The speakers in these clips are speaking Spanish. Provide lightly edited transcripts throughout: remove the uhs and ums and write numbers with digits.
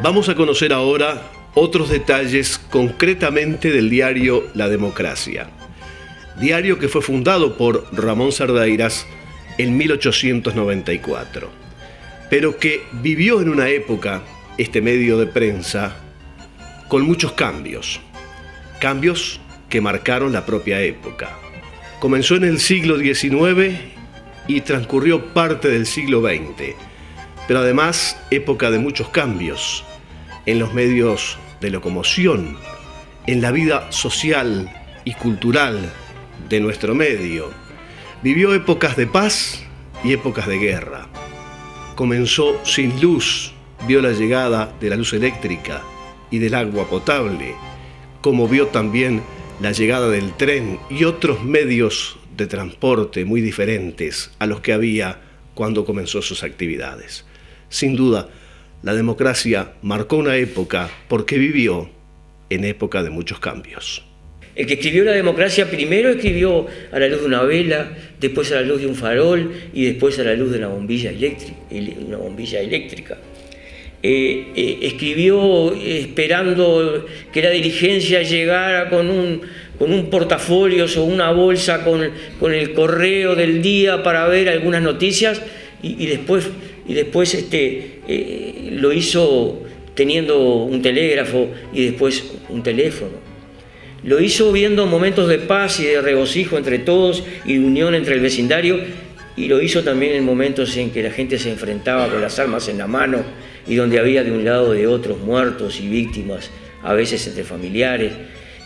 Vamos a conocer ahora otros detalles concretamente del diario La Democracia, diario que fue fundado por Ramón Sardeiras en 1894, pero que vivió en una época, este medio de prensa, con muchos cambios que marcaron la propia época. Comenzó en el siglo XIX y transcurrió parte del siglo XX, pero además época de muchos cambios en los medios de locomoción, en la vida social y cultural de nuestro medio. Vivió épocas de paz y épocas de guerra. Comenzó sin luz, vio la llegada de la luz eléctrica y del agua potable, como vio también la llegada del tren y otros medios de transporte muy diferentes a los que había cuando comenzó sus actividades. Sin duda, La Democracia marcó una época porque vivió en época de muchos cambios. El que escribió La Democracia primero escribió a la luz de una vela, después a la luz de un farol y después a la luz de una bombilla eléctrica. Escribió esperando que la dirigencia llegara con un portafolio o una bolsa con el correo del día para ver algunas noticias y después lo hizo teniendo un telégrafo y después un teléfono. Lo hizo viendo momentos de paz y de regocijo entre todos y de unión entre el vecindario, y lo hizo también en momentos en que la gente se enfrentaba con las armas en la mano y donde había de un lado y de otros muertos y víctimas, a veces entre familiares,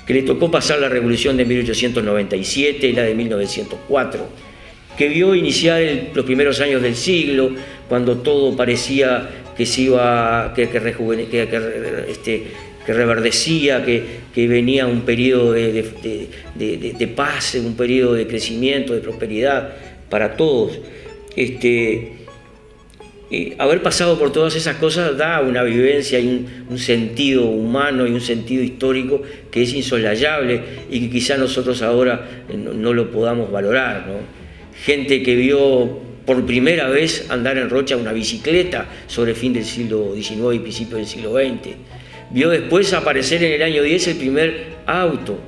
que le tocó pasar la revolución de 1897 y la de 1904, que vio iniciar los primeros años del siglo, cuando todo parecía que se iba, que reverdecía, que venía un periodo de paz, un periodo de crecimiento, de prosperidad para todos. Haber pasado por todas esas cosas da una vivencia y un sentido humano y un sentido histórico que es insoslayable y que quizá nosotros ahora no lo podamos valorar, ¿no? Gente que vio por primera vez andar en Rocha una bicicleta sobre el fin del siglo XIX y principio del siglo XX. Vio después aparecer en el año 10 el primer auto.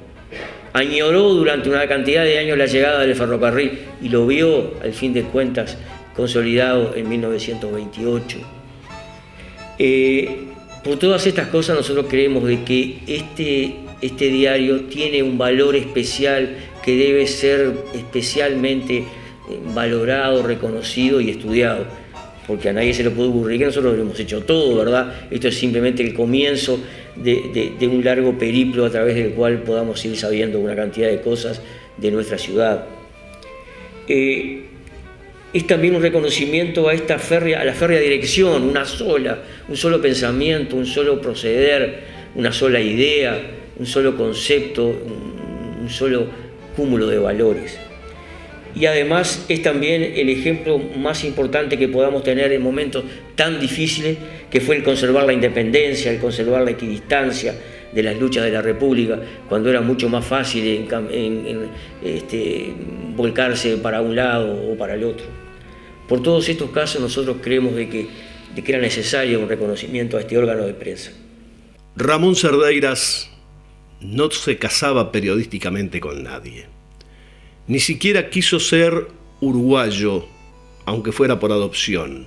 Añoró durante una cantidad de años la llegada del ferrocarril y lo vio, al fin de cuentas, consolidado en 1928. Por todas estas cosas nosotros creemos de que este diario tiene un valor especial que debe ser especialmente valorado, reconocido y estudiado, porque a nadie se le puede ocurrir que nosotros lo hemos hecho todo, ¿verdad? Esto es simplemente el comienzo de un largo periplo a través del cual podamos ir sabiendo una cantidad de cosas de nuestra ciudad. Es también un reconocimiento a la férrea dirección, un solo pensamiento, un solo proceder, una sola idea, un solo concepto, un solo cúmulo de valores. Y además es también el ejemplo más importante que podamos tener en momentos tan difíciles, que fue el conservar la independencia, el conservar la equidistancia de las luchas de la República, cuando era mucho más fácil volcarse para un lado o para el otro. Por todos estos casos nosotros creemos de que era necesario un reconocimiento a este órgano de prensa. Ramón Sardeiras no se casaba periodísticamente con nadie. Ni siquiera quiso ser uruguayo, aunque fuera por adopción.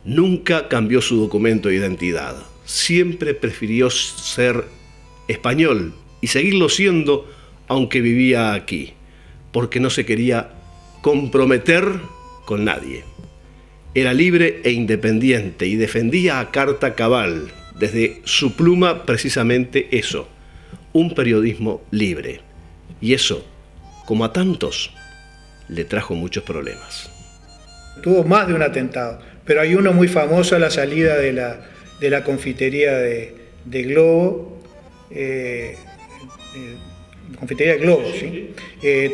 Nunca cambió su documento de identidad. Siempre prefirió ser español y seguirlo siendo, aunque vivía aquí, porque no se quería comprometer con nadie. Era libre e independiente y defendía a carta cabal, desde su pluma, precisamente eso, un periodismo libre. Y eso, como a tantos, le trajo muchos problemas. Tuvo más de un atentado, pero hay uno muy famoso a la salida de la confitería de Globo, confitería de Globo, ¿sí?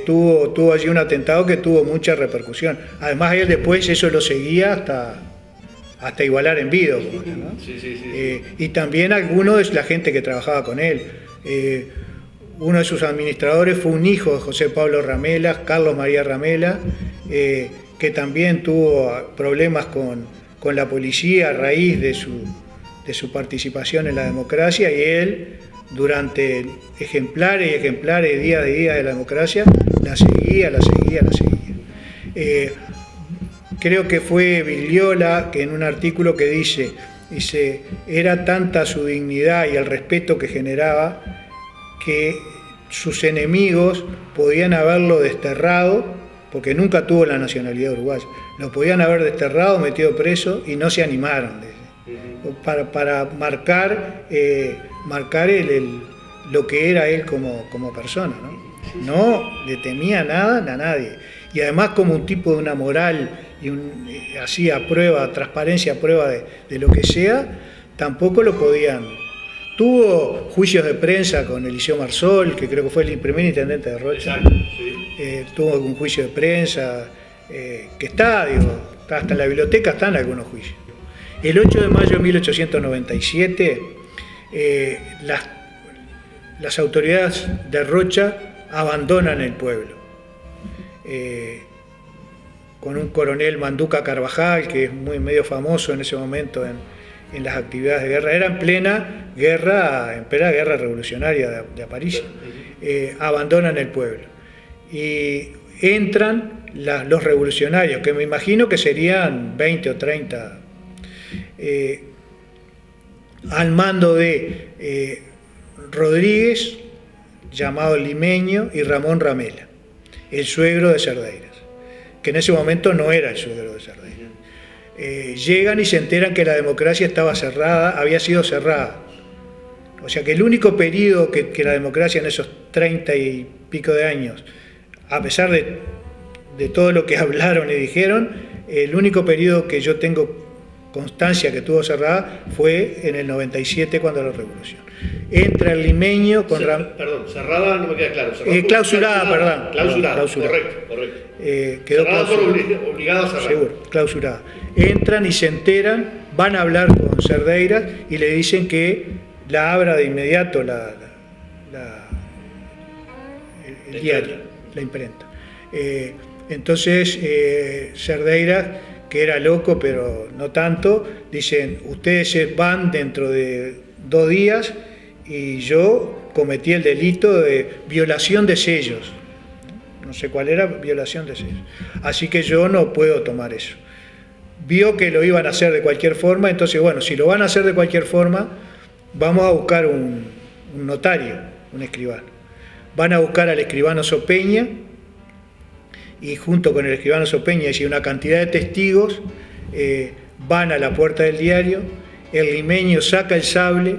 Tuvo allí un atentado que tuvo mucha repercusión. Además, él después eso lo seguía hasta igualar en vida, ¿no? Sí. Y también algunos de la gente que trabajaba con él. Uno de sus administradores fue un hijo de José Pablo Ramela, Carlos María Ramela, que también tuvo problemas con la policía a raíz de de su participación en la democracia, y él, durante ejemplares y ejemplares, días de días de la democracia, la seguía. Creo que fue Vigliola que en un artículo que dice, era tanta su dignidad y el respeto que generaba que sus enemigos podían haberlo desterrado, porque nunca tuvo la nacionalidad uruguaya, lo podían haber desterrado, metido preso, y no se animaron para marcar lo que era él como persona, no le temía nada a nadie, y además como un tipo de una moral y así a prueba, transparencia a prueba de lo que sea, tampoco lo podían. Tuvo juicios de prensa con Eliseo Marsol, que creo que fue el primer intendente de Rocha. Exacto, sí. Tuvo algún juicio de prensa, que está hasta en la biblioteca están algunos juicios. El 8 de mayo de 1897, las autoridades de Rocha abandonan el pueblo. Con un coronel Manduca Carvajal, que es medio famoso en ese momento en las actividades de guerra. Era en plena guerra revolucionaria de Aparicio. Abandonan el pueblo. Y entran los revolucionarios, que me imagino que serían 20 o 30, al mando de Rodríguez, llamado Limeño, y Ramón Ramela, el suegro de Cerdeiras, que en ese momento no era el suegro de Cerdeiras. Llegan y se enteran que la democracia estaba cerrada, había sido cerrada. O sea que el único periodo que la democracia en esos 30 y pico de años, a pesar de todo lo que hablaron y dijeron, el único periodo que yo tengo constancia que estuvo cerrada fue en el 97, cuando la revolución. Entra el Limeño con Perdón, cerrada no me queda claro. Clausurada, correcto. Quedó cerrada clausurada. por obligada a cerrar. Seguro, clausurada. Entran y se enteran, van a hablar con Cerdeiras y le dicen que la abra de inmediato el diario, la imprenta. Entonces Cerdeiras, que era loco pero no tanto, dicen: ustedes se van dentro de 2 días y yo cometí el delito de violación de sellos. No sé cuál era, violación de sellos. Así que yo no puedo tomar eso. Vio que lo iban a hacer de cualquier forma, entonces bueno, si lo van a hacer de cualquier forma, vamos a buscar un notario, un escribano. Van a buscar al escribano Sopeña, y junto con el escribano Sopeña y una cantidad de testigos, van a la puerta del diario. El Limeño saca el sable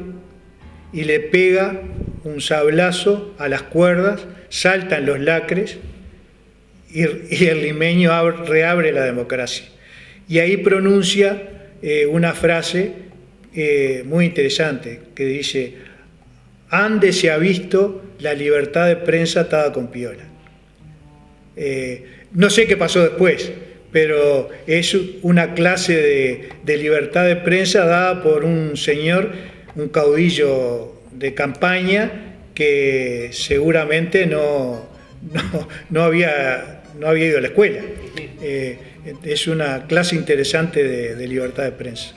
y le pega un sablazo a las cuerdas, saltan los lacres y el Limeño reabre la democracia. Y ahí pronuncia una frase muy interesante que dice: «Ande se ha visto la libertad de prensa atada con piola». No sé qué pasó después, pero es una clase de libertad de prensa dada por un señor, un caudillo de campaña que seguramente no había ido a la escuela. Es una clase interesante de libertad de prensa.